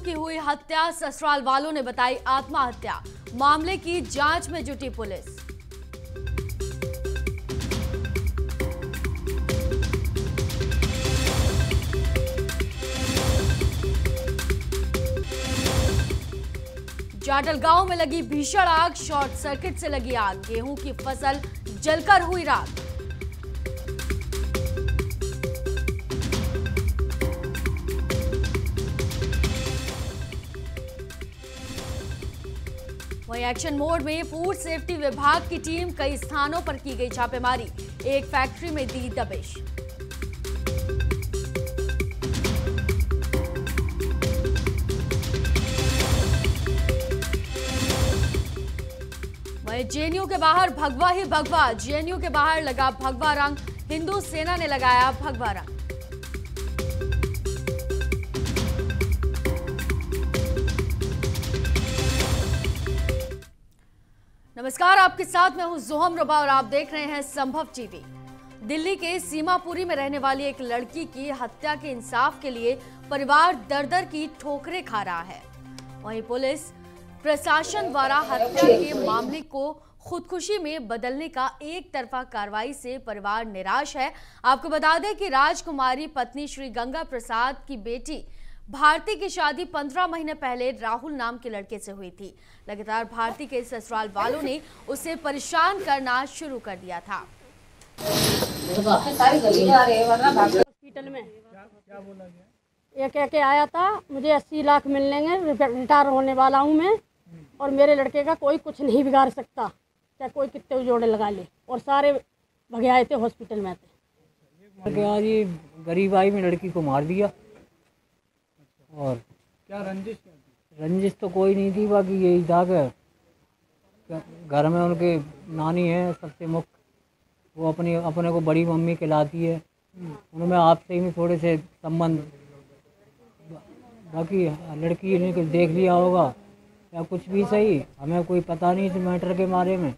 की हुई हत्या, ससुराल वालों ने बताई आत्महत्या। मामले की जांच में जुटी पुलिस। जाटल गांव में लगी भीषण आग, शॉर्ट सर्किट से लगी आग, गेहूं की फसल जलकर हुई राख। वहीं एक्शन मोड में फूड सेफ्टी विभाग की टीम, कई स्थानों पर की गई छापेमारी, एक फैक्ट्री में दी दबिश। वहीं जेएनयू के बाहर भगवा ही भगवा, जेएनयू के बाहर लगा भगवा रंग, हिंदू सेना ने लगाया भगवा रंग। नमस्कार, आपके साथ मैं हूं जोहम रबा और आप देख रहे हैं संभव टीवी। दिल्ली के सीमापुरी में रहने वाली एक लड़की की हत्या के इंसाफ के लिए परिवार दर-दर की ठोकरें खा रहा है। वहीं पुलिस प्रशासन द्वारा हत्या के मामले को खुदकुशी में बदलने का एक तरफा कार्रवाई से परिवार निराश है। आपको बता दें कि राजकुमारी पत्नी श्री गंगा प्रसाद की बेटी भारती की शादी 15 महीने पहले राहुल नाम के लड़के से हुई थी। लगातार भारती के ससुराल वालों ने उसे परेशान करना शुरू कर दिया था। हॉस्पिटल में ये कह के आया था मुझे 80 लाख मिलेंगे, रिटायर होने वाला हूँ मैं, और मेरे लड़के का कोई कुछ नहीं बिगाड़ सकता, चाहे कोई कितने जोड़े लगा ले, और सारे भगे आए थे हॉस्पिटल में थे। आज ये गरीब आई में लड़की को मार दिया। और क्या रंजिश रंजिश तो कोई नहीं थी, बाकी यही था कि घर में उनके नानी है सबसे मुख्य, वो अपने को बड़ी मम्मी कहलाती है, उनमें आपसे ही थोड़े से संबंध, बाकी लड़की ने कुछ देख लिया होगा या कुछ भी सही, हमें कोई पता नहीं इस मैटर के बारे में।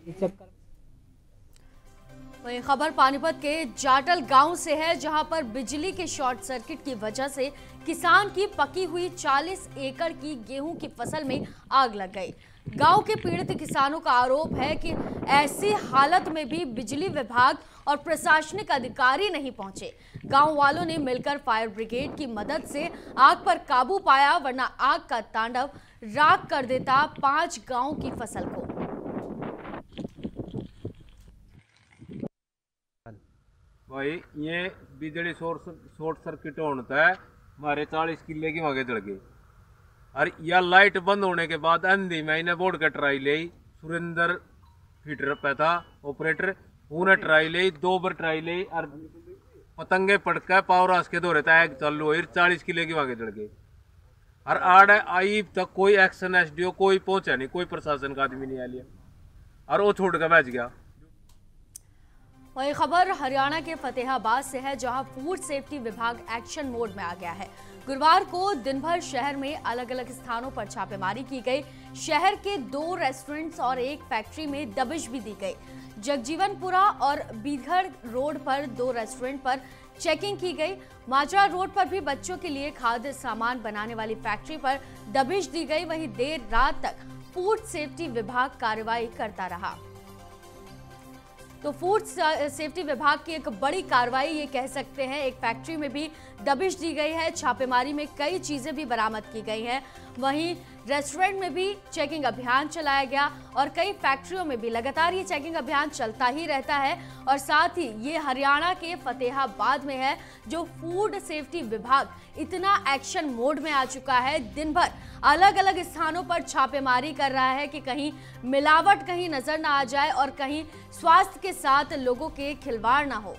इस चक्कर वही खबर पानीपत के जाटल गांव से है, जहां पर बिजली के शॉर्ट सर्किट की वजह से किसान की पकी हुई 40 एकड़ की गेहूं की फसल में आग लग गई। गांव के पीड़ित किसानों का आरोप है कि ऐसी हालत में भी बिजली विभाग और प्रशासनिक अधिकारी नहीं पहुंचे। गांव वालों ने मिलकर फायर ब्रिगेड की मदद से आग पर काबू पाया, वरना आग का तांडव राख कर देता 5 गांव की फसल को। भाई ये बिजली शॉर्ट सर्किट होता है, हमारे 40 किले की वहां जल गई। और यह लाइट बंद होने के बाद अंधी मैंने बोर्ड का ट्राई ली, सुरेंद्र फीटर पे था ऑपरेटर, उन्हें ट्राई ली, 2 बार ट्राई ली, और पतंगे पड़कर पावर हाउस के दौरे तक चालू हुई, 40 किले की वहां जल गई। और आड़ आई तक कोई एक्शन एसडीओ कोई पहुंचा नहीं, कोई प्रशासन का आदमी नहीं आ लिया, और वो छोड़ कर बच गया। वही खबर हरियाणा के फतेहाबाद से है, जहां फूड सेफ्टी विभाग एक्शन मोड में आ गया है। गुरुवार को दिन भर शहर में अलग अलग स्थानों पर छापेमारी की गई। शहर के 2 रेस्टोरेंट्स और एक फैक्ट्री में दबिश भी दी गई। जगजीवनपुरा और बीघड़ रोड पर 2 रेस्टोरेंट पर चेकिंग की गई। माजरा रोड पर भी बच्चों के लिए खाद्य सामान बनाने वाली फैक्ट्री पर दबिश दी गई। वहीं देर रात तक फूड सेफ्टी विभाग कार्रवाई करता रहा। तो फूड सेफ्टी विभाग की एक बड़ी कार्रवाई ये कह सकते हैं। एक फैक्ट्री में भी दबिश दी गई है, छापेमारी में कई चीजें भी बरामद की गई हैं। वहीं रेस्टोरेंट में भी चेकिंग अभियान चलाया गया और कई फैक्ट्रियों में भी लगातार ये चेकिंग अभियान चलता ही रहता है। और साथ ही ये हरियाणा के फतेहाबाद में है, जो फूड सेफ्टी विभाग इतना एक्शन मोड में आ चुका है, दिन भर अलग अलग स्थानों पर छापेमारी कर रहा है कि कहीं मिलावट कहीं नजर ना आ जाए और कहीं स्वास्थ्य के साथ लोगों के खिलवाड़ ना हो।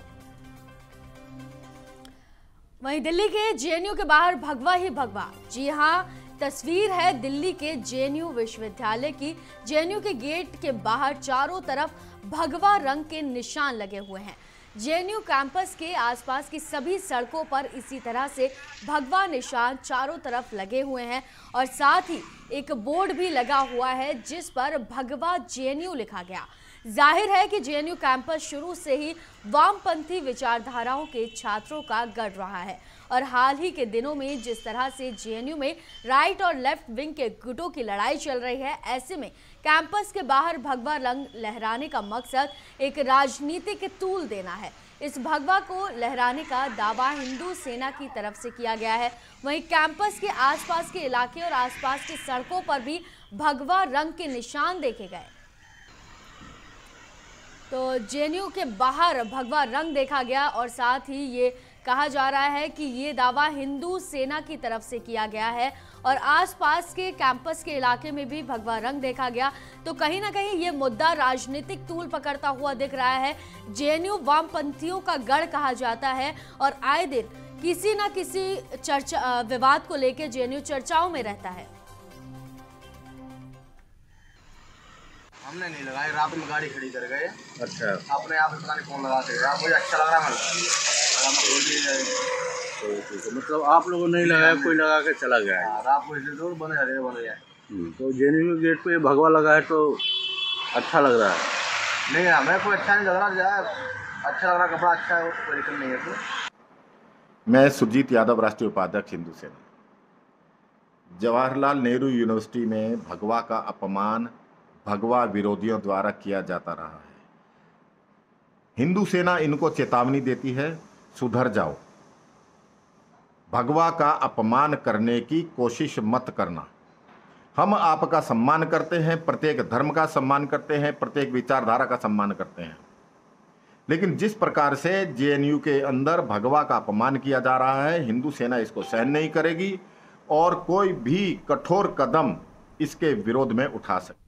वहीं दिल्ली के जेएनयू के बाहर भगवा ही भगवा। जी हां, तस्वीर है दिल्ली के जेएनयू विश्वविद्यालय की। जेएनयू के गेट के बाहर चारों तरफ भगवा रंग के निशान लगे हुए हैं। जेएनयू कैंपस के आसपास की सभी सड़कों पर इसी तरह से भगवा निशान चारों तरफ लगे हुए हैं और साथ ही एक बोर्ड भी लगा हुआ है जिस पर भगवा जेएनयू लिखा गया। जाहिर है कि जेएनयू कैंपस शुरू से ही वामपंथी विचारधाराओं के छात्रों का गढ़ रहा है और हाल ही के दिनों में जिस तरह से जेएनयू में राइट और लेफ्ट विंग के गुटों की लड़ाई चल रही है, ऐसे में कैंपस के बाहर भगवा रंग लहराने का मकसद एक राजनीतिक तूल देना है। इस भगवा को लहराने का दावा हिंदू सेना की तरफ से किया गया है। वहीं कैंपस के आसपास के इलाके और आसपास की सड़कों पर भी भगवा रंग के निशान देखे गए। तो जेएनयू के बाहर भगवा रंग देखा गया और साथ ही ये कहा जा रहा है कि ये दावा हिंदू सेना की तरफ से किया गया है और आसपास के कैंपस के इलाके में भी भगवा रंग देखा गया। तो कहीं ना कहीं ये मुद्दा राजनीतिक तूल पकड़ता हुआ दिख रहा है। जेएनयू वामपंथियों का गढ़ कहा जाता है और आए दिन किसी न किसी विवाद को लेकर जेएनयू चर्चाओं में रहता है। हमने नहीं लगाई, रात में गाड़ी खड़ी कर गए। अच्छा, अपने आप पता नहीं कौन लगा के गया, मुझे अच्छा लग रहा है। तो मतलब आप लोगों ने नहीं लगाया, कोई लगा के चला गया है। रात को इसलिए दूर बन गया। तो जेएनयू गेट पे भगवा लगा है तो अच्छा लग रहा है। नहीं, हमें कोई अच्छा नहीं लग रहा, अच्छा लग रहा, कपड़ा अच्छा है, कोई दिक्कत नहीं है। तो मैं सुरजीत यादव, राष्ट्रीय उपाध्यक्ष हिंदू सेना। जवाहरलाल नेहरू यूनिवर्सिटी में भगवा का अपमान भगवा विरोधियों द्वारा किया जाता रहा है। हिंदू सेना इनको चेतावनी देती है, सुधर जाओ। भगवा का अपमान करने की कोशिश मत करना। हम आपका सम्मान करते हैं, प्रत्येक धर्म का सम्मान करते हैं, प्रत्येक विचारधारा का सम्मान करते हैं, लेकिन जिस प्रकार से जेएनयू के अंदर भगवा का अपमान किया जा रहा है, हिंदू सेना इसको सहन नहीं करेगी और कोई भी कठोर कदम इसके विरोध में उठा सकती है।